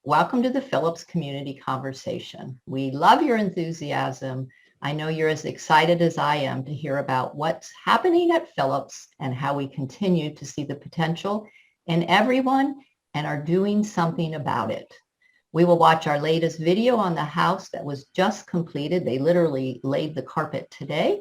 Welcome to the Phillips Community Conversation. We love your enthusiasm. I know you're as excited as I am to hear about what's happening at Phillips and how we continue to see the potential in everyone and are doing something about it. We will watch our latest video on the house that was just completed. They literally laid the carpet today,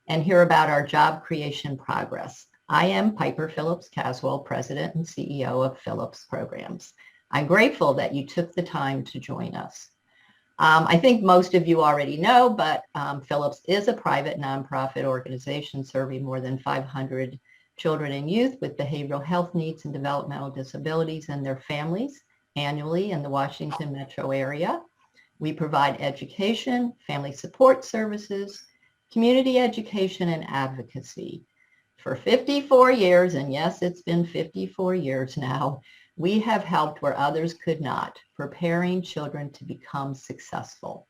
and hear about our job creation progress. I am Piper Phillips Caswell, President and CEO of Phillips Programs. I'm grateful that you took the time to join us. I think most of you already know, but Phillips is a private nonprofit organization serving more than 500 children and youth with behavioral health needs and developmental disabilities and their families annually in the Washington metro area. We provide education, family support services, community education, and advocacy. For 54 years, and yes, it's been 54 years now, we have helped where others could not, preparing children to become successful.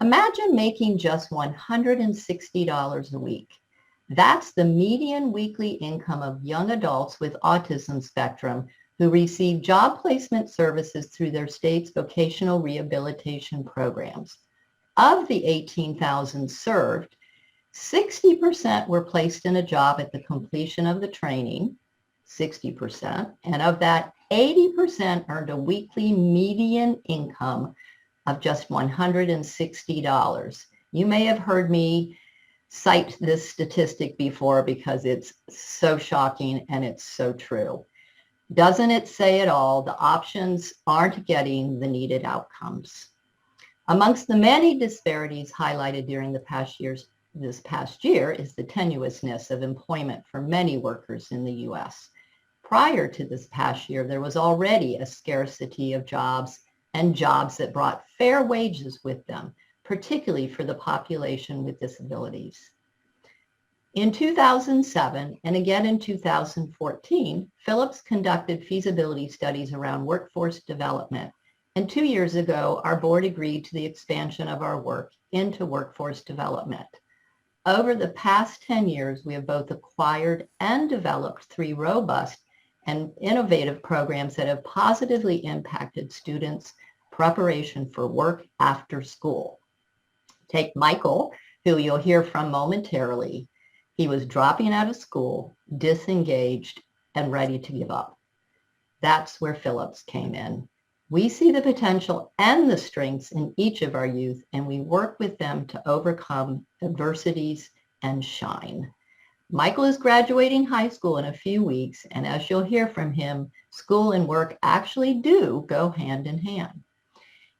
Imagine making just $160 a week. That's the median weekly income of young adults with autism spectrum who receive job placement services through their state's vocational rehabilitation programs. Of the 18,000 served, 60% were placed in a job at the completion of the training, 60%, and of that, 80% earned a weekly median income of just $160. You may have heard me cite this statistic before because it's so shocking and it's so true. Doesn't it say it all? The options aren't getting the needed outcomes. Amongst the many disparities highlighted during this past year is the tenuousness of employment for many workers in the U.S. Prior to this past year, there was already a scarcity of jobs and jobs that brought fair wages with them, particularly for the population with disabilities. In 2007 and again in 2014, Phillips conducted feasibility studies around workforce development. And 2 years ago, our board agreed to the expansion of our work into workforce development. Over the past 10 years, we have both acquired and developed 3 robust and innovative programs that have positively impacted students' preparation for work after school. Take Michael, who you'll hear from momentarily. He was dropping out of school, disengaged, and ready to give up. That's where Phillips came in. We see the potential and the strengths in each of our youth, and we work with them to overcome adversities and shine. Michael is graduating high school in a few weeks, and as you'll hear from him, school and work actually do go hand in hand.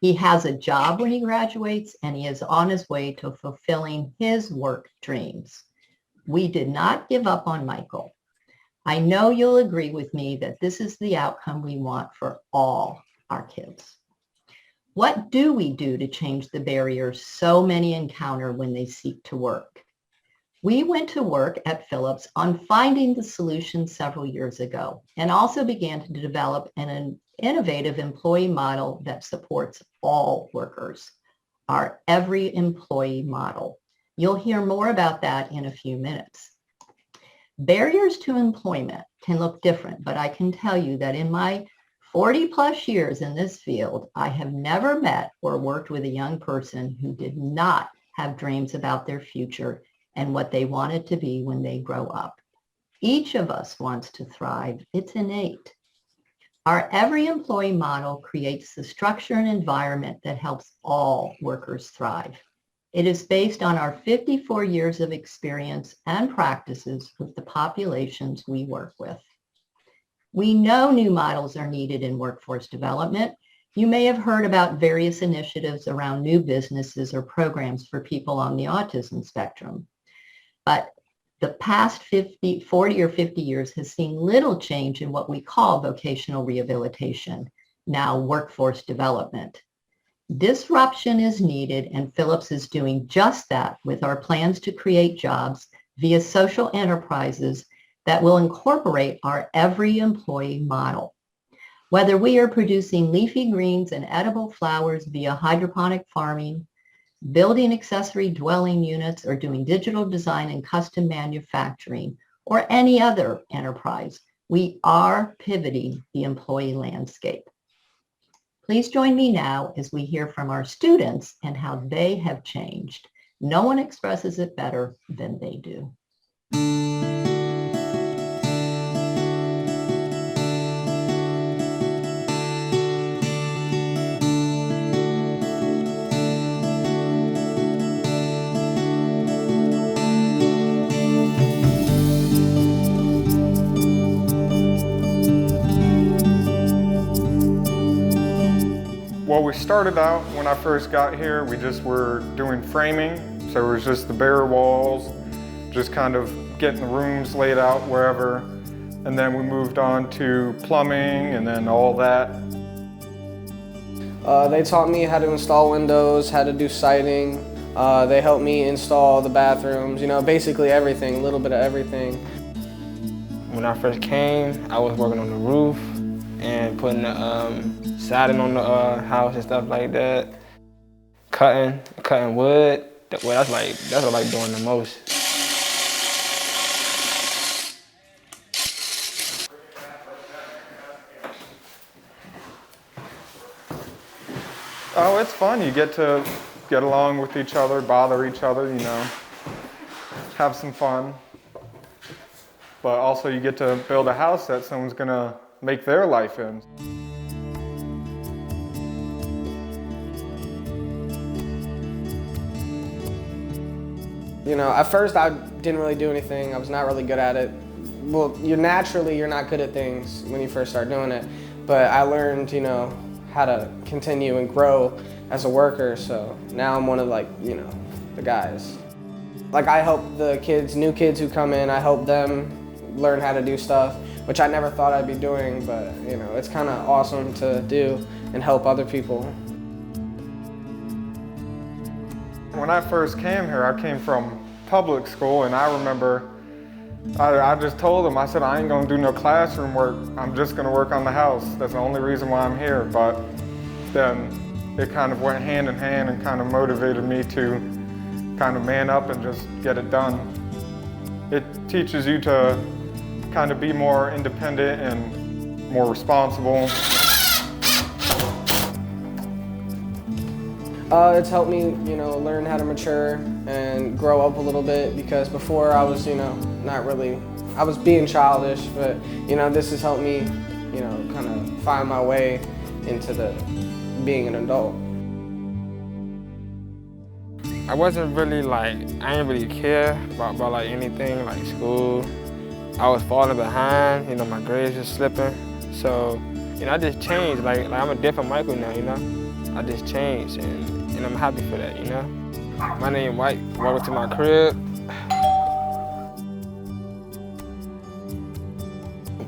He has a job when he graduates, and he is on his way to fulfilling his work dreams. We did not give up on Michael. I know you'll agree with me that this is the outcome we want for all our kids. What do we do to change the barriers so many encounter when they seek to work? We went to work at Phillips on finding the solution several years ago and also began to develop an innovative employee model that supports all workers, our every employee model. You'll hear more about that in a few minutes. Barriers to employment can look different, but I can tell you that in my 40 plus years in this field, I have never met or worked with a young person who did not have dreams about their future and what they wanted to be when they grow up. Each of us wants to thrive. It's innate. Our every employee model creates the structure and environment that helps all workers thrive. It is based on our 54 years of experience and practices with the populations we work with. We know new models are needed in workforce development. You may have heard about various initiatives around new businesses or programs for people on the autism spectrum. But the past 40 or 50 years has seen little change in what we call vocational rehabilitation, now workforce development. Disruption is needed, and Phillips is doing just that with our plans to create jobs via social enterprises that will incorporate our every employee model. Whether we are producing leafy greens and edible flowers via hydroponic farming, building accessory dwelling units, or doing digital design and custom manufacturing, or any other enterprise, we are pivoting the employee landscape. Please join me now as we hear from our students and how they have changed. No one expresses it better than they do. Well, we started out when I first got here, we just were doing framing. So it was just the bare walls, just kind of getting the rooms laid out wherever. And then we moved on to plumbing and then all that. They taught me how to install windows, how to do siding. They helped me install the bathrooms, you know, basically everything, a little bit of everything. When I first came, I was working on the roof and putting the siding on the house and stuff like that. Cutting wood. Well, that's what I like doing the most. Oh, it's fun. You get to get along with each other, bother each other, you know, have some fun. But also you get to build a house that someone's gonna make their life in. You know, at first I didn't really do anything. I was not really good at it. Well, you're not good at things when you first start doing it. But I learned, you know, how to continue and grow as a worker. So now I'm one of the guys. Like I help the kids, new kids who come in, I help them learn how to do stuff, which I never thought I'd be doing, but you know, it's kind of awesome to do and help other people. When I first came here, I came from public school, and I remember I just told them, I said, I ain't gonna do no classroom work. I'm just gonna work on the house. That's the only reason why I'm here. But then it kind of went hand in hand and kind of motivated me to kind of man up and just get it done. It teaches you to kind of be more independent and more responsible. It's helped me, you know, learn how to mature and grow up a little bit, because before I was, you know, I was being childish, but, you know, this has helped me, you know, kind of find my way into being an adult. I wasn't really I didn't really care about like anything like school. I was falling behind, you know, my grades was slipping. So, you know, I just changed, like I'm a different Michael now, you know? I just changed and I'm happy for that, you know? My name is Mike, welcome to my crib.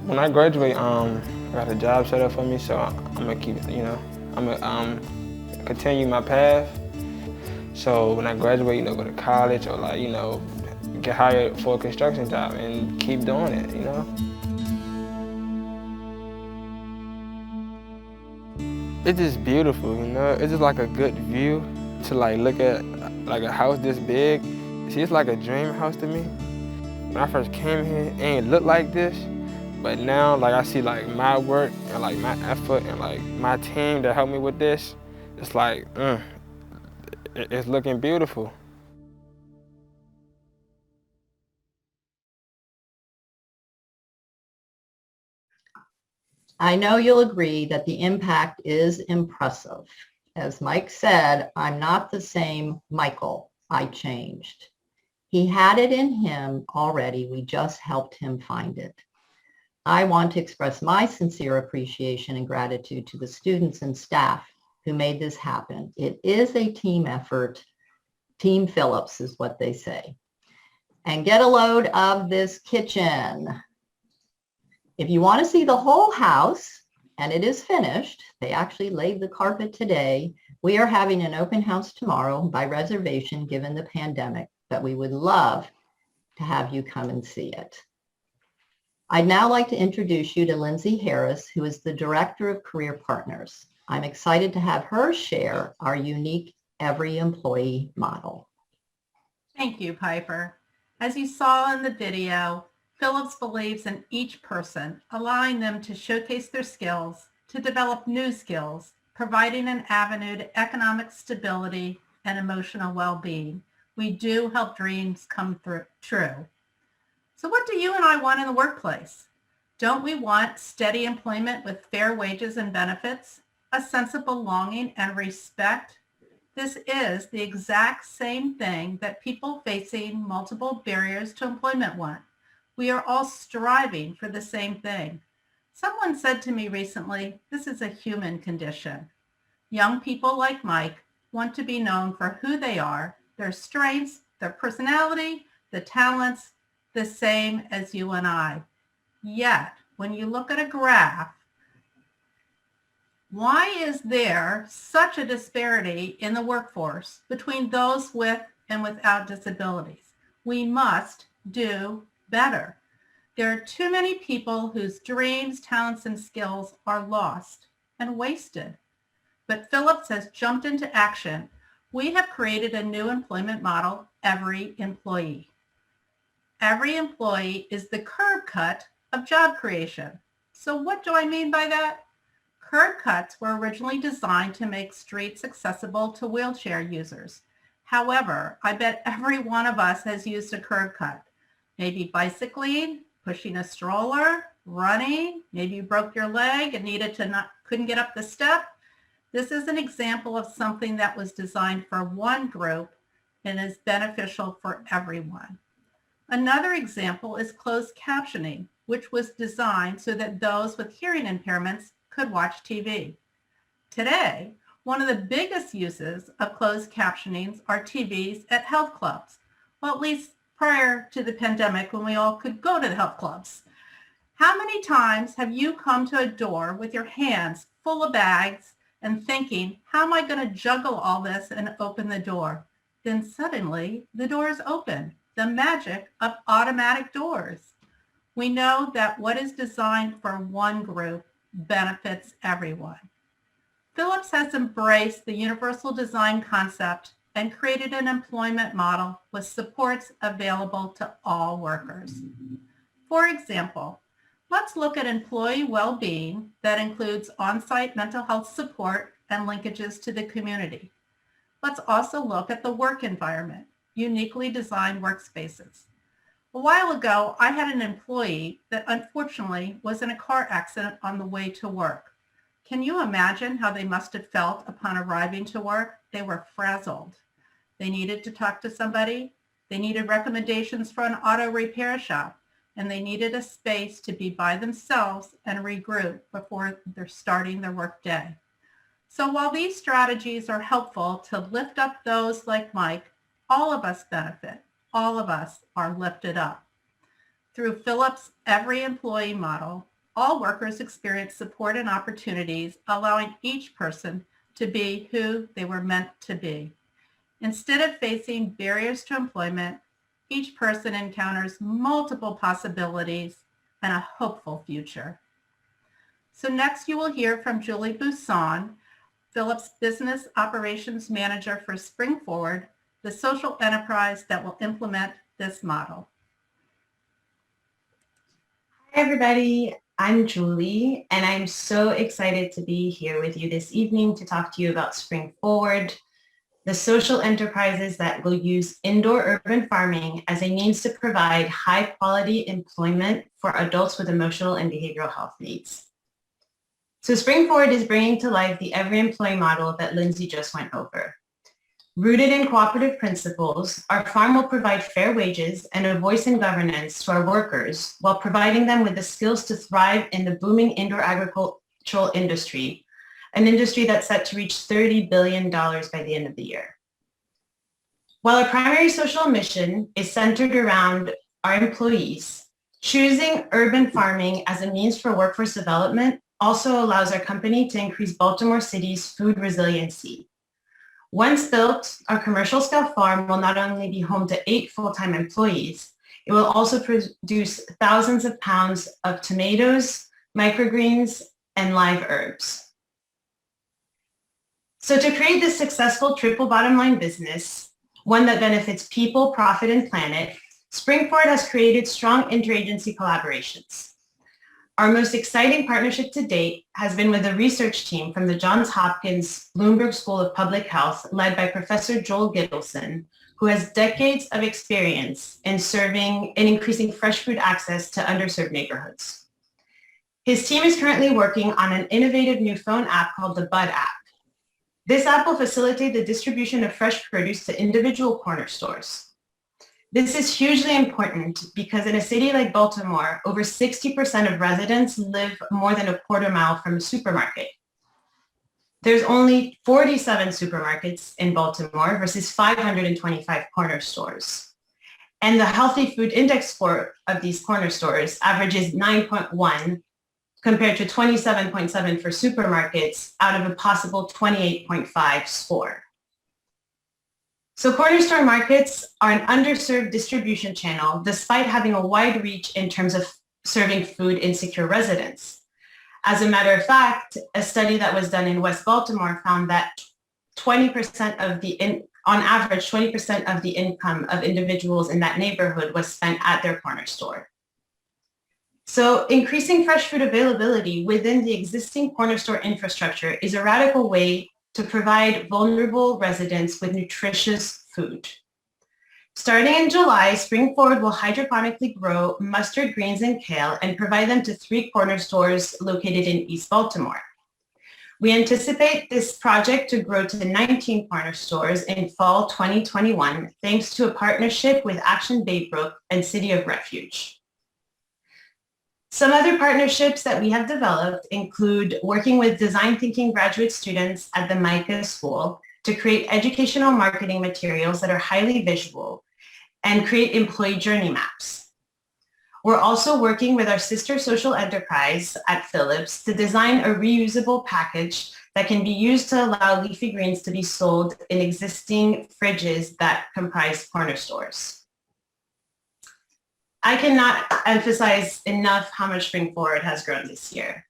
When I graduate, I got a job set up for me, so I'm gonna keep it, you know, I'm gonna continue my path. So when I graduate, you know, go to college or like, you know, get hired for a construction job and keep doing it, you know? It's just beautiful, you know? It's just like a good view to like look at like a house this big. See, it's like a dream house to me. When I first came here, it ain't look like this, but now like I see like my work and like my effort and like my team that helped me with this. It's like, it's looking beautiful. I know you'll agree that the impact is impressive. As Mike said, I'm not the same Michael. I changed. He had it in him already. We just helped him find it. I want to express my sincere appreciation and gratitude to the students and staff who made this happen. It is a team effort. Team Phillips is what they say. And get a load of this kitchen. If you want to see the whole house, and it is finished, they actually laid the carpet today. We are having an open house tomorrow by reservation given the pandemic, but we would love to have you come and see it. I'd now like to introduce you to Lindsay Harris, who is the Director of Career Partners. I'm excited to have her share our unique every employee model. Thank you, Piper. As you saw in the video, Phillips believes in each person, allowing them to showcase their skills, to develop new skills, providing an avenue to economic stability and emotional well-being. We do help dreams come true. So what do you and I want in the workplace? Don't we want steady employment with fair wages and benefits, a sense of belonging and respect? This is the exact same thing that people facing multiple barriers to employment want. We are all striving for the same thing. Someone said to me recently, this is a human condition. Young people like Mike want to be known for who they are, their strengths, their personality, the talents, the same as you and I. Yet, when you look at a graph, why is there such a disparity in the workforce between those with and without disabilities? We must do better. There are too many people whose dreams, talents, and skills are lost and wasted. But Phillips has jumped into action. We have created a new employment model, every employee. Every employee is the curb cut of job creation. So what do I mean by that? Curb cuts were originally designed to make streets accessible to wheelchair users. However, I bet every one of us has used a curb cut. Maybe bicycling, pushing a stroller, running, maybe you broke your leg and couldn't get up the step. This is an example of something that was designed for one group and is beneficial for everyone. Another example is closed captioning, which was designed so that those with hearing impairments could watch TV. Today, one of the biggest uses of closed captionings are TVs at health clubs. Well, at least prior to the pandemic when we all could go to the health clubs. How many times have you come to a door with your hands full of bags and thinking, how am I going to juggle all this and open the door? Then suddenly the door is open. The magic of automatic doors. We know that what is designed for one group benefits everyone. Phillips has embraced the universal design concept and created an employment model with supports available to all workers. For example, let's look at employee well-being that includes on-site mental health support and linkages to the community. Let's also look at the work environment, uniquely designed workspaces. A while ago, I had an employee that unfortunately was in a car accident on the way to work. Can you imagine how they must have felt upon arriving to work? They were frazzled. They needed to talk to somebody. They needed recommendations for an auto repair shop, and they needed a space to be by themselves and regroup before they're starting their work day. So while these strategies are helpful to lift up those like Mike, all of us benefit. All of us are lifted up. Through Phillips' every employee model, all workers experience support and opportunities, allowing each person to be who they were meant to be. Instead of facing barriers to employment, each person encounters multiple possibilities and a hopeful future. So next you will hear from Julie Bousson, Phillips Business Operations Manager for Spring Forward, the social enterprise that will implement this model. Hi, everybody. I'm Julie, and I'm so excited to be here with you this evening to talk to you about Spring Forward, the social enterprises that will use indoor urban farming as a means to provide high-quality employment for adults with emotional and behavioral health needs. So Spring Forward is bringing to life the every employee model that Lindsay just went over. Rooted in cooperative principles, our farm will provide fair wages and a voice in governance to our workers while providing them with the skills to thrive in the booming indoor agricultural industry, an industry that's set to reach $30 billion by the end of the year. While our primary social mission is centered around our employees, choosing urban farming as a means for workforce development also allows our company to increase Baltimore City's food resiliency. Once built, our commercial scale farm will not only be home to 8 full-time employees, it will also produce thousands of pounds of tomatoes, microgreens, and live herbs. So to create this successful triple bottom line business, one that benefits people, profit, and planet, Spring Forward has created strong interagency collaborations. Our most exciting partnership to date has been with a research team from the Johns Hopkins Bloomberg School of Public Health, led by Professor Joel Gittleson, who has decades of experience in increasing fresh food access to underserved neighborhoods. His team is currently working on an innovative new phone app called the Bud app. This app will facilitate the distribution of fresh produce to individual corner stores. This is hugely important because in a city like Baltimore, over 60% of residents live more than a quarter mile from a supermarket. There's only 47 supermarkets in Baltimore versus 525 corner stores. And the healthy food index score of these corner stores averages 9.1 compared to 27.7 for supermarkets out of a possible 28.5 score. So corner store markets are an underserved distribution channel despite having a wide reach in terms of serving food insecure residents. As a matter of fact, a study that was done in West Baltimore found that 20% of on average, 20% of the income of individuals in that neighborhood was spent at their corner store. So increasing fresh food availability within the existing corner store infrastructure is a radical way to provide vulnerable residents with nutritious food. Starting in July, Spring Forward will hydroponically grow mustard greens and kale and provide them to 3 corner stores located in East Baltimore. We anticipate this project to grow to 19 corner stores in fall 2021, thanks to a partnership with Action Baybrook and City of Refuge. Some other partnerships that we have developed include working with design thinking graduate students at the MICA School to create educational marketing materials that are highly visual and create employee journey maps. We're also working with our sister social enterprise at Phillips to design a reusable package that can be used to allow leafy greens to be sold in existing fridges that comprise corner stores. I cannot emphasize enough how much Spring Forward has grown this year.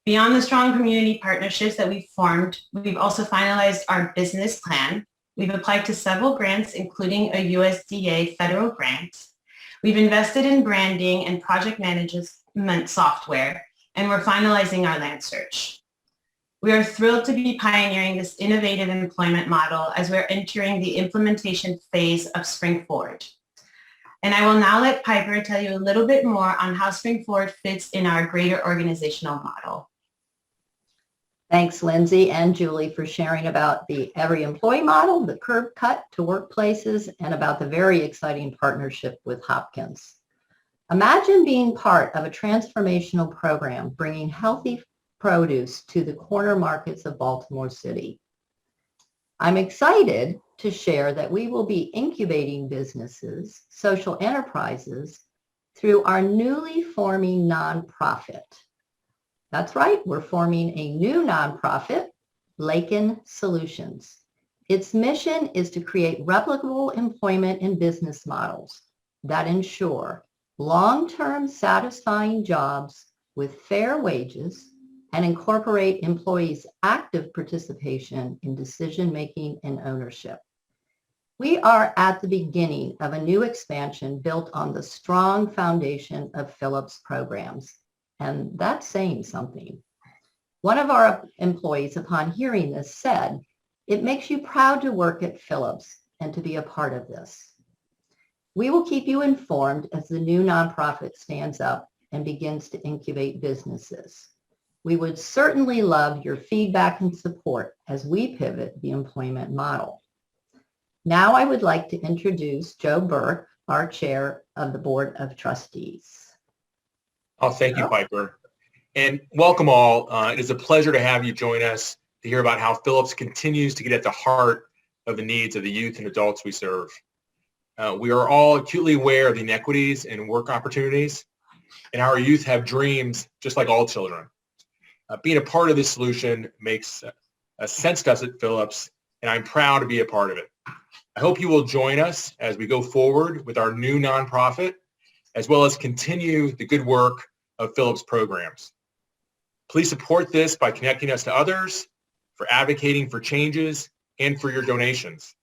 Beyond the strong community partnerships that we've formed, we've also finalized our business plan. We've applied to several grants, including a USDA federal grant. We've invested in branding and project management software, and we're finalizing our land search. We are thrilled to be pioneering this innovative employment model as we're entering the implementation phase of Spring Forward. And I will now let Piper tell you a little bit more on how Spring Forward fits in our greater organizational model. Thanks, Lindsay and Julie, for sharing about the every employee model, the curb cut to workplaces, and about the very exciting partnership with Hopkins. Imagine being part of a transformational program bringing healthy produce to the corner markets of Baltimore City. I'm excited to share that we will be incubating businesses, social enterprises, through our newly forming nonprofit. That's right, we're forming a new nonprofit, Lakin Solutions. Its mission is to create replicable employment and business models that ensure long-term satisfying jobs with fair wages and incorporate employees' active participation in decision-making and ownership. We are at the beginning of a new expansion built on the strong foundation of Phillips Programs, and that's saying something. One of our employees, upon hearing this, said, "It makes you proud to work at Phillips and to be a part of this." We will keep you informed as the new nonprofit stands up and begins to incubate businesses. We would certainly love your feedback and support as we pivot the employment model. Now I would like to introduce Joe Burke, our chair of the Board of Trustees. Oh, thank you, Piper. And welcome all. It is a pleasure to have you join us to hear about how Phillips continues to get at the heart of the needs of the youth and adults we serve. We are all acutely aware of the inequities in work opportunities, and our youth have dreams just like all children. Being a part of this solution makes sense to us at Phillips, and I'm proud to be a part of it. I hope you will join us as we go forward with our new nonprofit, as well as continue the good work of Phillips Programs. Please support this by connecting us to others, for advocating for changes, and for your donations.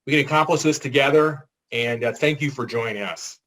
We can accomplish this together, and thank you for joining us.